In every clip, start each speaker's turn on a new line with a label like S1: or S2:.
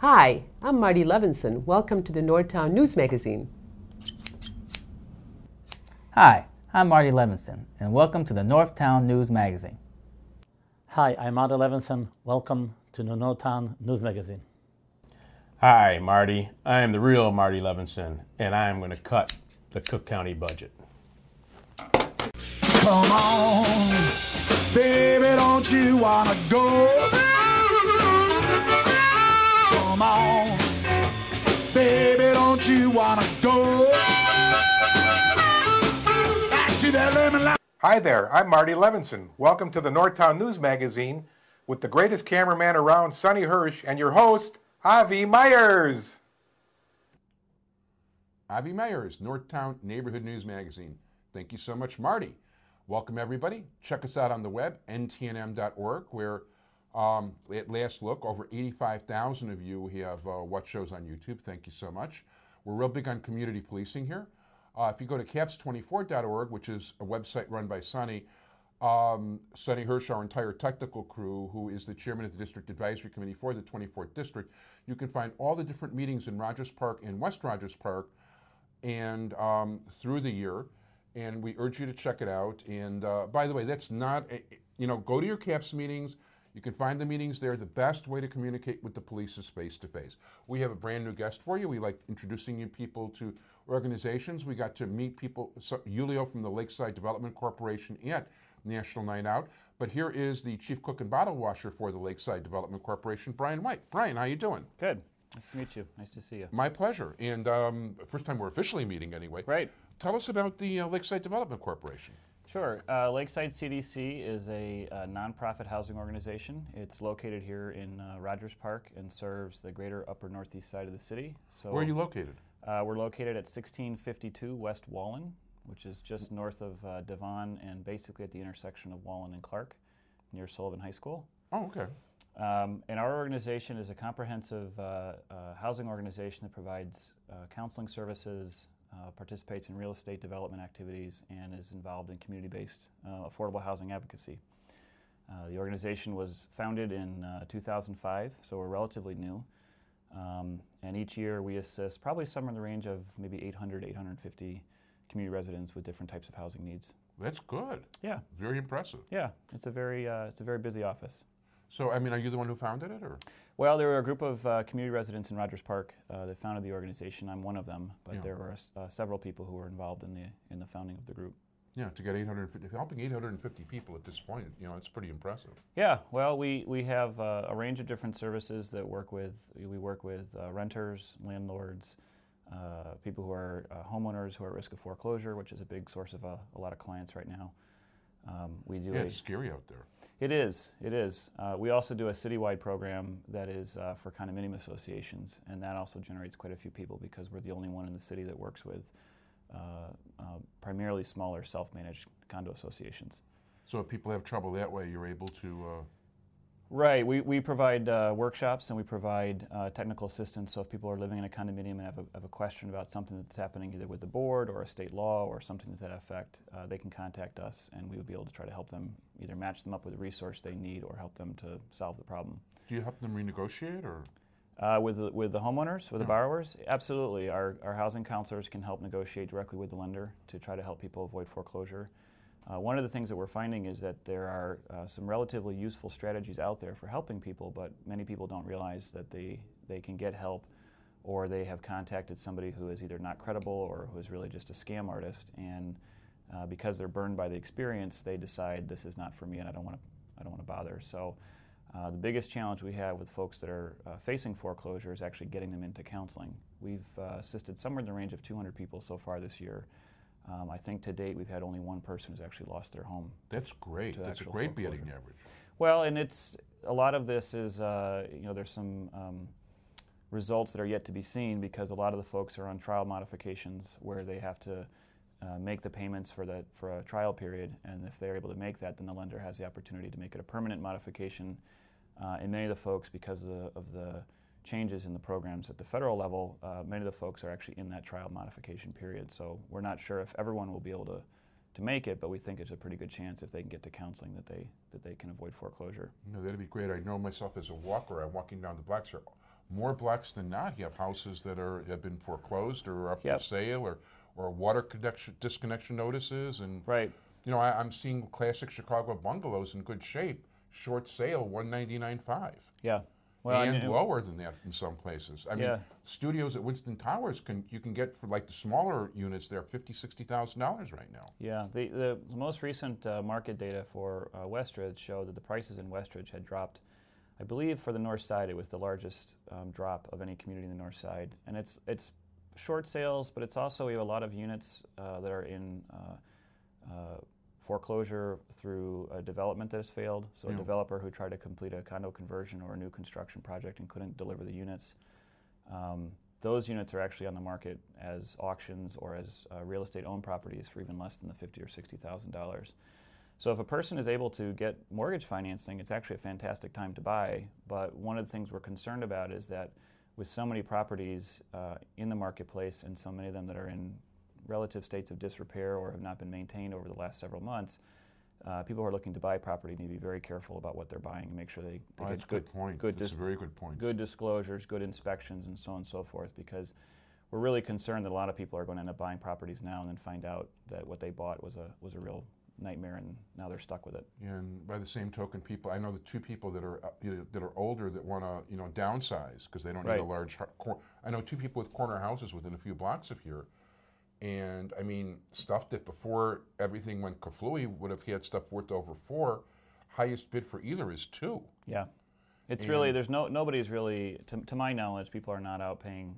S1: Hi, I'm Marty Levinson. Welcome to the Northtown News Magazine.
S2: Hi, I'm Marty Levinson, and welcome to the Northtown News Magazine.
S3: Hi, I'm Marty Levinson. Welcome to the Northtown News Magazine.
S4: Hi, Marty. I am the real Marty Levinson, and I am going to cut the Cook County budget.
S5: Come on, baby, don't you wanna go? Come on, baby, don't you wanna go? Back to that lemon line.
S6: Hi there, I'm Marty Levinson. Welcome to the Northtown News Magazine with the greatest cameraman around, Sonny Hirsch, and your host, Avi Myers.
S7: Avi Myers, Northtown Neighborhood News Magazine. Thank you so much, Marty. Welcome, everybody. Check us out on the web, ntnm.org, where at last look, over 85,000 of you have watched shows on YouTube. Thank you so much. We're real big on community policing here. If you go to caps24.org, which is a website run by Sonny Hirsch, our entire technical crew, who is the chairman of the District Advisory Committee for the 24th District, you can find all the different meetings in Rogers Park and West Rogers Park and through the year. And we urge you to check it out. And by the way, that's not, go to your CAPS meetings. You can find the meetings there. The best way to communicate with the police is face-to-face. We have a brand new guest for you. We like introducing you people to organizations. We got to meet people, Julio from the Lakeside Development Corporation at National Night Out. But here is the chief cook and bottle washer for the Lakeside Development Corporation, Brian White. Brian, how you doing?
S8: Good. Nice to meet you. Nice to see you.
S7: My pleasure. And first time we're officially meeting anyway.
S8: Right.
S7: Tell us about the Lakeside Development Corporation.
S8: Sure. Lakeside CDC is a nonprofit housing organization. It's located here in Rogers Park and serves the greater upper northeast side of the city. So
S7: where are you located?
S8: We're located at 1652 West Wallen, which is just north of Devon and basically at the intersection of Wallen and Clark near Sullivan High School.
S7: Oh, okay.
S8: And our organization is a comprehensive housing organization that provides counseling services, participates in real estate development activities, and is involved in community-based affordable housing advocacy. The organization was founded in 2005, so we're relatively new. And each year we assist probably somewhere in the range of maybe 800, 850 community residents with different types of housing needs.
S7: That's good.
S8: Yeah.
S7: Very impressive.
S8: Yeah, it's a very busy office.
S7: So, are you the one who founded it, or?
S8: Well, there were a group of community residents in Rogers Park that founded the organization. I'm one of them, but there were several people who were involved in the founding of the group.
S7: Yeah, to get 850, helping 850 people at this point, it's pretty impressive.
S8: Yeah, well, we have a range of different services that we work with renters, landlords, people who are homeowners who are at risk of foreclosure, which is a big source of a lot of clients right now.
S7: It's scary out there.
S8: It is. We also do a citywide program that is for condominium associations, and that also generates quite a few people because we're the only one in the city that works with primarily smaller self-managed condo associations.
S7: So if people have trouble that way, you're able to...
S8: Right. We provide workshops and we provide technical assistance. So if people are living in a condominium and have a question about something that's happening either with the board or a state law or something to that effect, they can contact us and we would be able to try to help them either match them up with a resource they need or help them to solve the problem.
S7: Do you help them renegotiate or?
S8: With the homeowners, with the borrowers? Absolutely. Our housing counselors can help negotiate directly with the lender to try to help people avoid foreclosure. One of the things that we're finding is that there are some relatively useful strategies out there for helping people, but many people don't realize that they can get help or they have contacted somebody who is either not credible or who is really just a scam artist, and because they're burned by the experience, they decide this is not for me and I don't want to bother. So the biggest challenge we have with folks that are facing foreclosure is actually getting them into counseling. We've assisted somewhere in the range of 200 people so far this year. I think to date we've had only one person who's actually lost their home.
S7: That's great. That's a great batting average.
S8: Well, and a lot of this is, there's some results that are yet to be seen because a lot of the folks are on trial modifications where they have to make the payments for a trial period, and if they're able to make that, then the lender has the opportunity to make it a permanent modification. And many of the folks, because of the changes in the programs at the federal level, many of the folks are actually in that trial modification period. So we're not sure if everyone will be able to make it, but we think it's a pretty good chance if they can get to counseling that they can avoid foreclosure.
S7: No, that'd be great. I know myself as a walker. I'm walking down the blocks here. more blocks than not, you have houses that have been foreclosed or up
S8: Yep.
S7: for sale, or water disconnection notices, and
S8: Right.
S7: you know, I'm seeing classic Chicago bungalows in good shape, short sale, $199,500.
S8: Yeah. Well,
S7: And lower than that in some places. I mean, studios at Winston Towers you can get for like the smaller units there $50,000-$60,000 right now.
S8: Yeah, the most recent market data for Westridge showed that the prices in Westridge had dropped. I believe for the north side it was the largest drop of any community in the north side, and it's short sales, but it's also we have a lot of units that are in foreclosure through a development that has failed. So a developer who tried to complete a condo conversion or a new construction project and couldn't deliver the units. Those units are actually on the market as auctions or as real estate owned properties for even less than the $50,000 or $60,000. So if a person is able to get mortgage financing, it's actually a fantastic time to buy. But one of the things we're concerned about is that with so many properties in the marketplace and so many of them that are in relative states of disrepair or have not been maintained over the last several months, people who are looking to buy property need to be very careful about what they're buying and make sure they
S7: That's
S8: get
S7: a good point. That's a very good point.
S8: Good disclosures, good inspections, and so on and so forth, because we're really concerned that a lot of people are going to end up buying properties now and then find out that what they bought was a real nightmare, and now they're stuck with it.
S7: And by the same token, I know the two people that are older that want to downsize because they don't need a large. I know two people with corner houses within a few blocks of here. And I mean, stuff that before everything went kaflooey would have had stuff worth over 4. Highest bid for either is 2.
S8: Yeah, it's really nobody's really, to my knowledge, people are not out paying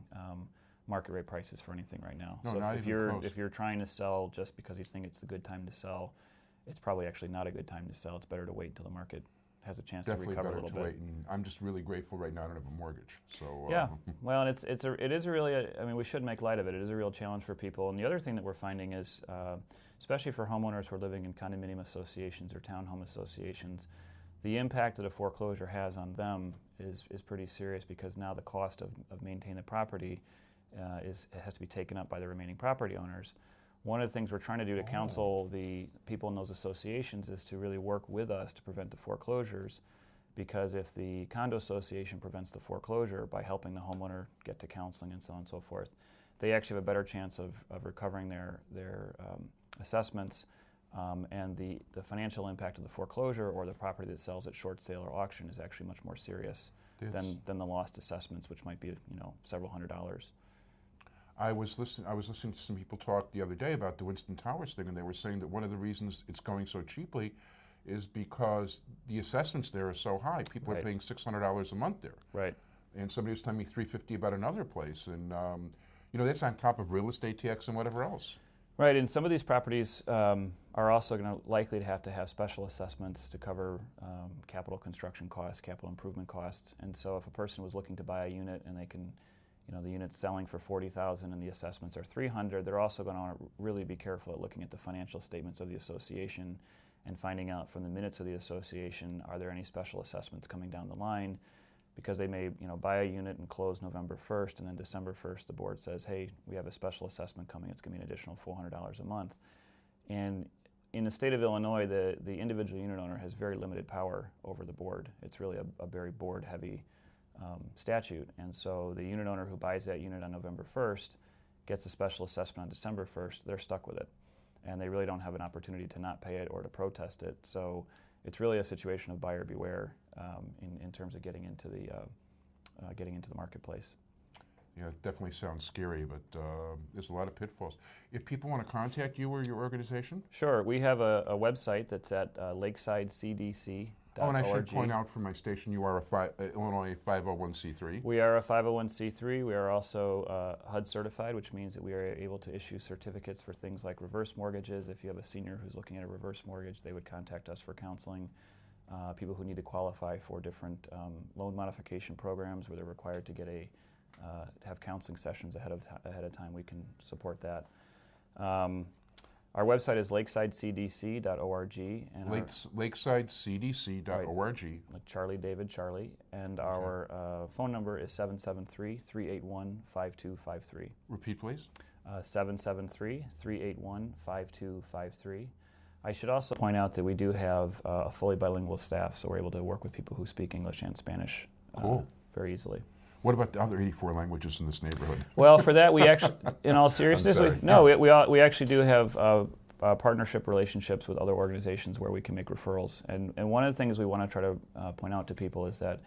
S8: market rate prices for anything right now.
S7: No,
S8: so
S7: not
S8: if
S7: even
S8: you're
S7: close.
S8: if you're trying to sell just because you think it's a good time to sell, it's probably actually not a good time to sell. It's better to wait until the market has a chance
S7: Definitely
S8: to recover a
S7: better
S8: little
S7: to
S8: bit.
S7: wait, and I'm just really grateful right now I don't have a mortgage. So
S8: Yeah, well, and it is really I mean, we should make light of it. It is a real challenge for people. And the other thing that we're finding is, especially for homeowners who are living in condominium associations or townhome associations, the impact that a foreclosure has on them is pretty serious, because now the cost of maintaining the property has to be taken up by the remaining property owners. One of the things we're trying to do to counsel the people in those associations is to really work with us to prevent the foreclosures, because if the condo association prevents the foreclosure by helping the homeowner get to counseling and so on and so forth, they actually have a better chance of recovering their assessments, and the financial impact of the foreclosure or the property that sells at short sale or auction is actually much more serious than the lost assessments, which might be several $100s.
S7: I was listening to some people talk the other day about the Winston Towers thing, and they were saying that one of the reasons it's going so cheaply is because the assessments there are so high. People are paying $600 a month there.
S8: Right.
S7: And somebody was telling me $350 about another place, and that's on top of real estate tax and whatever else.
S8: Right, and some of these properties are also going to likely to have special assessments to cover capital construction costs, capital improvement costs. And so if a person was looking to buy a unit and they can, the unit's selling for $40,000 and the assessments are $300, they're also going to want to really be careful at looking at the financial statements of the association and finding out from the minutes of the association, are there any special assessments coming down the line? Because they may, buy a unit and close November 1st, and then December 1st the board says, hey, we have a special assessment coming, it's going to be an additional $400 a month. And in the state of Illinois, the individual unit owner has very limited power over the board. It's really a very board-heavy statute. And so the unit owner who buys that unit on November 1st gets a special assessment on December 1st, they're stuck with it. And they really don't have an opportunity to not pay it or to protest it. So it's really a situation of buyer beware in terms of getting into the marketplace.
S7: Yeah, it definitely sounds scary, but there's a lot of pitfalls. If people want to contact you or your organization?
S8: Sure. We have a website that's at lakesidecdc.org.
S7: Oh, and I should point out for my station, you are Illinois 501c3.
S8: We are a 501c3. We are also HUD certified, which means that we are able to issue certificates for things like reverse mortgages. If you have a senior who's looking at a reverse mortgage, they would contact us for counseling. People who need to qualify for different loan modification programs where they're required to get have counseling sessions ahead of time, we can support that. Our website is lakesidecdc.org. And
S7: lakesidecdc.org.
S8: Right, like Charlie, David, Charlie. And our phone number is 773-381-5253.
S7: Repeat, please.
S8: 773-381-5253. I should also point out that we do have a fully bilingual staff, so we're able to work with people who speak English and Spanish very easily.
S7: What about the other 84 languages in this neighborhood?
S8: Well, for that, we actually, in all seriousness,
S7: sorry.
S8: we actually do have partnership relationships with other organizations where we can make referrals. And one of the things we want to try to point out to people is that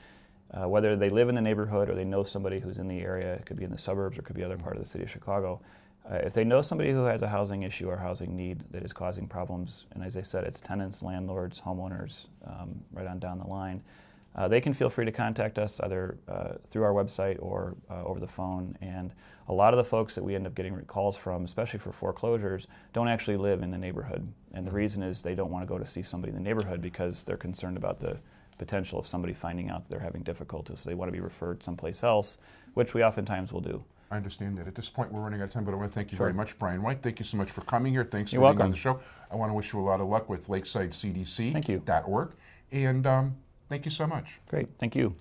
S8: whether they live in the neighborhood or they know somebody who's in the area, it could be in the suburbs or it could be other part of the city of Chicago, if they know somebody who has a housing issue or housing need that is causing problems, and as I said, it's tenants, landlords, homeowners, right on down the line, they can feel free to contact us either through our website or over the phone. And a lot of the folks that we end up getting calls from, especially for foreclosures, don't actually live in the neighborhood. And the reason is they don't want to go to see somebody in the neighborhood because they're concerned about the potential of somebody finding out that they're having difficulties. So they want to be referred someplace else, which we oftentimes will do.
S7: I understand that. At this point, we're running out of time, but I want to thank you
S8: Sure.
S7: very much, Brian White. Thank you so much for coming here. Thanks
S8: You're
S7: for being
S8: welcome.
S7: on the show. I want to wish you a lot of luck with
S8: Thank you.
S7: LakesideCDC.org. And thank you so much.
S8: Great. Thank you.